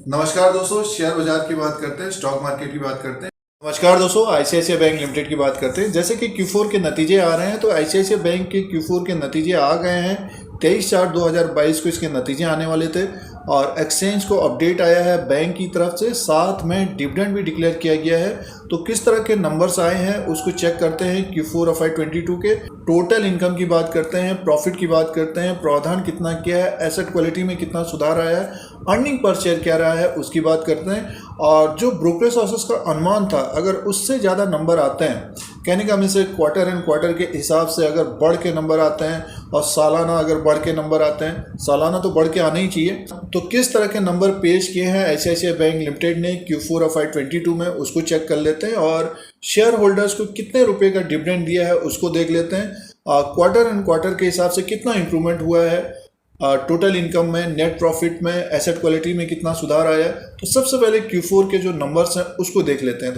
नमस्कार दोस्तों, शेयर बाजार की बात करते हैं, स्टॉक मार्केट की बात करते हैं। नमस्कार दोस्तों, आईसीआईसीआई बैंक लिमिटेड की बात करते हैं। जैसे कि Q4 के नतीजे आ रहे हैं, तो आईसीआईसीआई बैंक के Q4 के नतीजे आ गए हैं। 23/4/2022 को इसके नतीजे आने वाले थे और एक्सचेंज को अपडेट आया है बैंक की तरफ से, साथ में डिविडेंड भी डिक्लेयर किया गया है। तो किस तरह के नंबर्स आए हैं उसको चेक करते हैं। Q4 FY22 के टोटल इनकम की बात करते हैं, प्रॉफिट की बात करते हैं, प्रावधान कितना किया है, एसेट क्वालिटी में कितना सुधार आया है, अर्निंग पर शेयर क्या रहा है उसकी बात करते हैं। और जो ब्रोकरेज हाउसेस का अनुमान था, अगर उससे ज़्यादा नंबर आते हैं, कहने का हमें से क्वार्टर एंड क्वार्टर के हिसाब से अगर बढ़ के नंबर आते हैं और सालाना अगर बढ़ के नंबर आते हैं, सालाना तो बढ़ के आना ही चाहिए। तो किस तरह के नंबर पेश किए हैं आईसीआईसीआई बैंक लिमिटेड ने Q4 FY22 में, उसको चेक कर लेते हैं। और शेयर होल्डर्स को कितने रुपए का डिविडेंड दिया है उसको देख लेते हैं। क्वार्टर एंड क्वार्टर के हिसाब से कितना इंप्रूवमेंट हुआ है, टोटल इनकम में, नेट प्रॉफिट में, एसेट क्वालिटी में कितना सुधार आया है। तो सबसे पहले Q4 के जो नंबर्स हैं उसको देख लेते हैं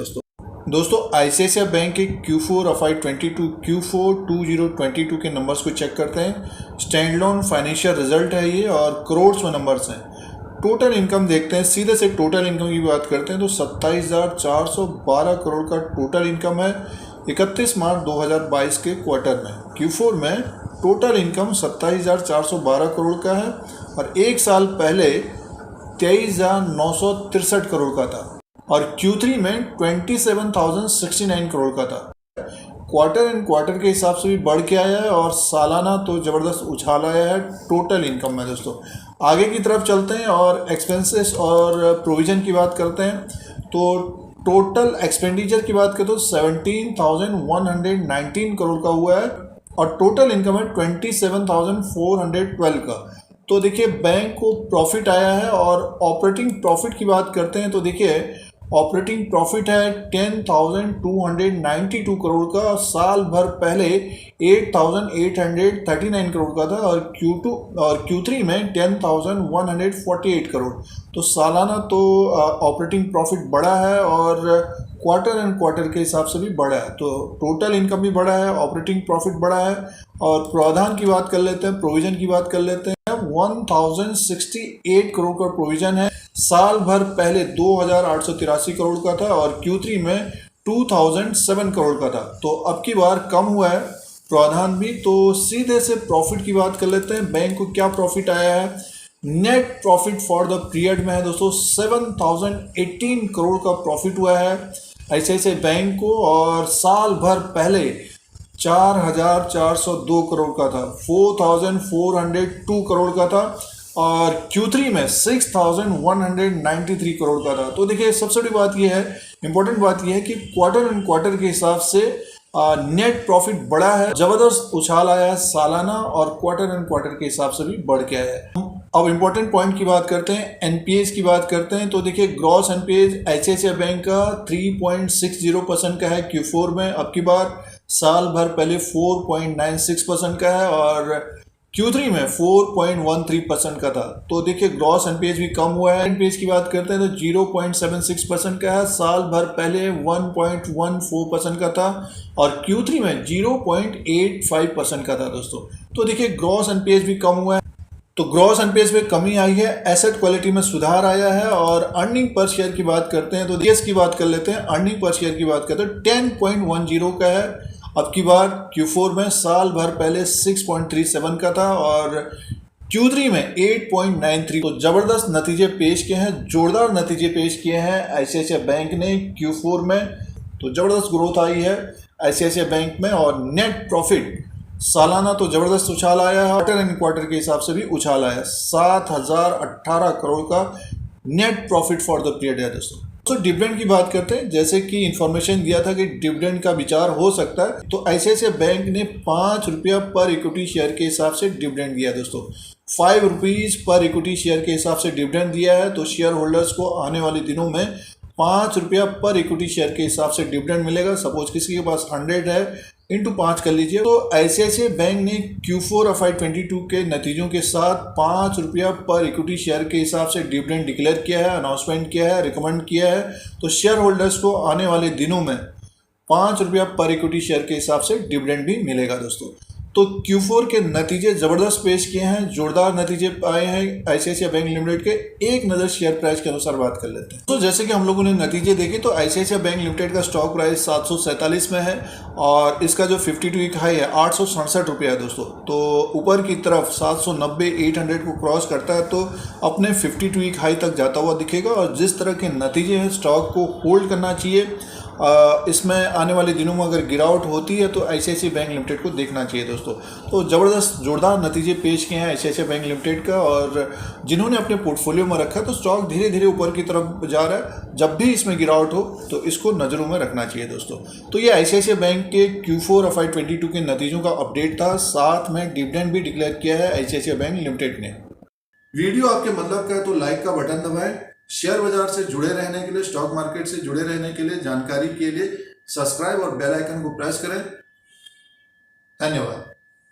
दोस्तों आईसीआईसीआई बैंक के Q4 FY22 Q4 2022 के नंबर्स को चेक करते हैं। स्टैंड लोन फाइनेंशियल रिजल्ट है ये और करोड्स में नंबर्स हैं। टोटल इनकम देखते हैं, सीधे से टोटल इनकम की बात करते हैं तो 27,412 करोड़ का टोटल इनकम है 31 मार्च 2022 के क्वार्टर में। Q4 में टोटल इनकम 27,412 करोड़ का है और एक साल पहले 23,963 करोड़ का था और Q3 में 27,069 करोड़ का था। क्वार्टर एंड क्वार्टर के हिसाब से भी बढ़ के आया है और सालाना तो ज़बरदस्त उछाल आया है टोटल इनकम में। दोस्तों आगे की तरफ चलते हैं और एक्सपेंसेस और प्रोविज़न की बात करते हैं। तो टोटल एक्सपेंडिचर की बात करें तो 17,119 करोड़ का हुआ है और टोटल इनकम है 27,412 का। तो देखिए बैंक को प्रॉफिट आया है और ऑपरेटिंग प्रॉफिट की बात करते हैं तो देखिए ऑपरेटिंग प्रॉफिट है 10,292 करोड़ का, साल भर पहले 8,839 करोड़ का था और Q3 में 10,148 करोड़। तो सालाना तो ऑपरेटिंग प्रॉफिट बढ़ा है और क्वार्टर एंड क्वार्टर के हिसाब से भी बढ़ा है। तो टोटल इनकम भी बढ़ा है, ऑपरेटिंग प्रॉफिट बढ़ा है। और प्रावधान की बात कर लेते हैं, प्रोविजन की बात कर लेते हैं। 1,068 करोड़ का प्रोविजन है, साल भर पहले 2,883 करोड़ का था और Q3 में 2,007 करोड़ का था। तो अब की बार कम हुआ है प्रावधान भी। तो सीधे से प्रॉफिट की बात कर लेते हैं, बैंक को क्या प्रॉफिट आया है। Net profit for the period में है दोस्तों 7,018 करोड़ का प्रॉफिट हुआ है आईसीआईसीआई बैंक को और साल भर पहले 4,402 करोड़ का था, 4,402 करोड़ का था और Q3 में 6,193 करोड़ का था। तो देखिए सबसे बड़ी बात यह है, इंपॉर्टेंट बात यह है कि क्वार्टर एंड क्वार्टर के हिसाब से नेट प्रॉफिट बढ़ा है, जबरदस्त उछाल आया है सालाना और क्वार्टर एंड क्वार्टर के हिसाब से भी बढ़ के आया है। अब इंपॉर्टेंट पॉइंट की बात करते हैं, एनपीएस की बात करते हैं। तो देखिए ग्रॉस एनपीएस आईसीआईसीआई बैंक का 3.60% का है Q4 में, अब की बार साल भर पहले 4.96% का है और Q3 में 4.13% का था। तो देखिए ग्रॉस एनपीएस भी कम हुआ है। एनपीएस की बात करते हैं तो 0.76% का है, साल भर पहले 1.14% का था और Q3 में 0.85% का था दोस्तों। तो देखिए ग्रॉस एनपीएस भी कम हुआ है। तो ग्रॉस एनपीएस में कमी आई है, एसेट क्वालिटी में सुधार आया है। और अर्निंग पर शेयर की बात करते हैं तो डीएस की बात कर लेते हैं। अर्निंग पर शेयर की बात करते हैं 10.10 का है अब की बार Q4 में, साल भर पहले 6.37 का था और Q3 में 8.93। तो जबरदस्त नतीजे पेश किए हैं, जोरदार नतीजे पेश किए हैं आईसीआईसीआई बैंक ने Q4 में। तो जबरदस्त ग्रोथ आई है आईसीआईसीआई बैंक में और नेट प्रॉफिट सालाना तो जबरदस्त उछाल आया है, क्वार्टर एंड क्वार्टर के हिसाब से भी उछाल आया है। 7,018 करोड़ का net profit for the period है दोस्तों। तो डिविडेंड की बात करते हैं, जैसे कि इंफॉर्मेशन दिया था कि डिविडेंड का विचार हो सकता है, तो आईसीआईसीआई बैंक ने 5 रुपया पर इक्विटी शेयर के हिसाब से डिविडेंड दिया दोस्तों। 5 रुपीज़ पर इक्विटी शेयर के हिसाब से डिविडेंड दिया है। तो शेयर होल्डर्स को आने वाले दिनों में 5 रुपया पर इक्विटी शेयर के हिसाब से डिविडेंड मिलेगा। सपोज किसी के पास 100 है, इंटू 5 कर लीजिए। तो आईसीआईसीआई बैंक ने Q4 FY22 के नतीजों के साथ 5 रुपया पर इक्विटी शेयर के हिसाब से डिविडेंड डिक्लेयर किया है, अनाउंसमेंट किया है, रिकमेंड किया है। तो शेयर होल्डर्स को आने वाले दिनों में 5 रुपया पर इक्विटी शेयर के हिसाब से डिविडेंड भी मिलेगा दोस्तों। तो Q4 के नतीजे ज़बरदस्त पेश किए हैं, जोरदार नतीजे आए हैं आईसीआईसीआई बैंक लिमिटेड के। एक नज़र शेयर प्राइस के अनुसार बात कर लेते हैं। तो जैसे कि हम लोगों ने नतीजे देखे तो आईसीआईसीआई बैंक लिमिटेड का स्टॉक प्राइस 747 में है और इसका जो 52 वीक हाई है 867 रुपया है दोस्तों। तो ऊपर की तरफ 790 800 को क्रॉस करता है तो अपने 52 वीक हाई तक जाता हुआ दिखेगा। और जिस तरह के नतीजे हैं स्टॉक को होल्ड करना चाहिए। इसमें आने वाले दिनों में अगर गिरावट होती है तो आईसीआईसीआई बैंक लिमिटेड को देखना चाहिए दोस्तों। तो ज़बरदस्त जोरदार नतीजे पेश किए हैं आईसीआईसीआई बैंक लिमिटेड का, और जिन्होंने अपने पोर्टफोलियो में रखा तो स्टॉक धीरे धीरे ऊपर की तरफ जा रहा है। जब भी इसमें गिरावट हो तो इसको नज़रों में रखना चाहिए दोस्तों। तो ये आईसीआईसीआई बैंक के Q4 FY22 के नतीजों का अपडेट था, साथ में डिविडेंड भी डिक्लेयर किया है आईसीआईसीआई बैंक लिमिटेड ने। वीडियो आपके मतलब का है तो लाइक का बटन दबाएं। शेयर बाजार से जुड़े रहने के लिए, स्टॉक मार्केट से जुड़े रहने के लिए, जानकारी के लिए सब्सक्राइब और बेल आइकन को प्रेस करें। धन्यवाद।